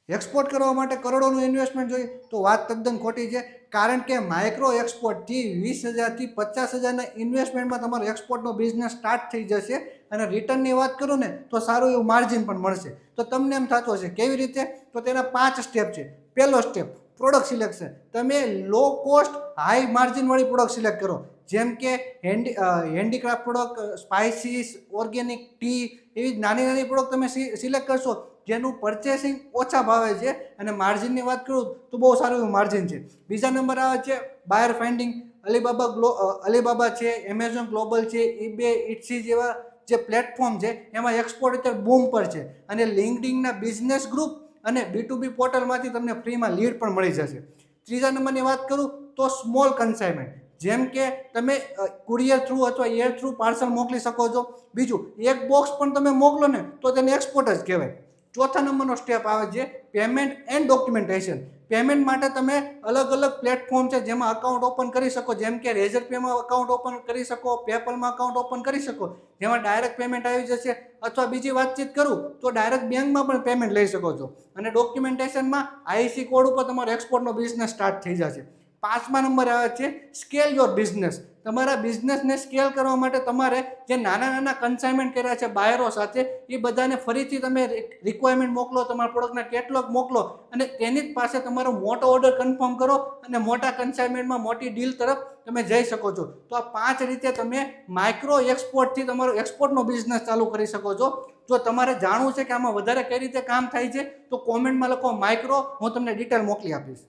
Export કરવા માટે કરોડોનું investment જોઈએ તો વાત તદ્દન ખોટી છે, કારણ કે માઇક્રો એક્સપોર્ટથી 20,000થી 50,000ના ઇન્વેસ્ટમેન્ટમાં તમારો એક્સપોર્ટનો બિઝનેસ સ્ટાર્ટ થઈ જશે અને રિટર્નની વાત કરું ને તો સારું એવું માર્જિન પણ મળશે. તો તમને એમ થતું હશે કેવી રીતે, તો તેના 5 સ્ટેપ છે. પહેલો સ્ટેપ પ્રોડક્ટ સિલેક્શન. તમે લો કોસ્ટ હાઈ માર્જિનવાળી પ્રોડક્ટ સિલેક્ટ કરો, જેમ કે handicraft product, spices, organic tea, એવી નાની નાની પ્રોડક્ટ તમે સિલેક્ટ કરશો જેનું પરચેસિંગ ઓછા ભાવે છે અને માર્જિનની વાત કરું તો બહુ સારું એવું માર્જિન છે. બીજા નંબર આવે છે બાયર ફાઇન્ડિંગ. અલીબાબા છે, એમેઝોન ગ્લોબલ છે, ઈબે, ઇટ્સી જેવા જે પ્લેટફોર્મ છે એમાં એક્સપોર્ટ અત્યારે બૂમ પર છે અને લિંક્ડઇનના બિઝનેસ ગ્રુપ અને B2B પોર્ટલમાંથી તમને ફ્રીમાં લીડ પણ મળી જશે. ત્રીજા નંબરની વાત કરું તો સ્મોલ કન્સાઇનમેન્ટ, જેમ કે તમે કુરિયર થ્રુ અથવા એર થ્રુ પાર્સલ મોકલી શકો છો. બીજું, એક બોક્સ પણ તમે મોકલો ને તો તેને એક્સપોર્ટ જ કહેવાય. ચોથા નંબરનો સ્ટેપ આવે છે પેમેન્ટ એન્ડ ડોક્યુમેન્ટેશન. પેમેન્ટ માટે તમે અલગ અલગ પ્લેટફોર્મ છે જેમાં અકાઉન્ટ ઓપન કરી શકો, જેમ કે રેઝર પેમાં અકાઉન્ટ ઓપન કરી શકો, પેપલમાં અકાઉન્ટ ઓપન કરી શકો, જેમાં ડાયરેક્ટ પેમેન્ટ આવી જશે. અથવા બીજી વાતચીત કરું તો ડાયરેક્ટ બેંકમાં પણ પેમેન્ટ લઈ શકો છો. અને ડોક્યુમેન્ટેશનમાં IC કોડ ઉપર તમારો એક્સપોર્ટનો બિઝનેસ સ્ટાર્ટ થઈ જશે. 5મા નંબર આવે છે સ્કેલ યોર બિઝનેસ. તમારા બિઝનેસને સ્કેલ કરવા માટે તમારે જે નાના નાના કન્સાઇનમેન્ટ કર્યા છે બાયરો સાથે, એ બધાને ફરીથી તમે રિક્વાયરમેન્ટ મોકલો, તમારા પ્રોડક્ટના કેટલોગ મોકલો અને તેની જ પાસે તમારો મોટો ઓર્ડર કન્ફર્મ કરો અને મોટા કન્સાઇનમેન્ટમાં મોટી ડીલ તરફ તમે જઈ શકો છો. તો આ 5 રીતે તમે માઇક્રો એક્સપોર્ટથી તમારો એક્સપોર્ટનો બિઝનેસ ચાલુ કરી શકો છો. જો તમારે જાણવું છે કે આમાં વધારે કઈ રીતે કામ થાય છે તો કોમેન્ટમાં લખો માઇક્રો, હું તમને ડિટેલ મોકલી આપીશ.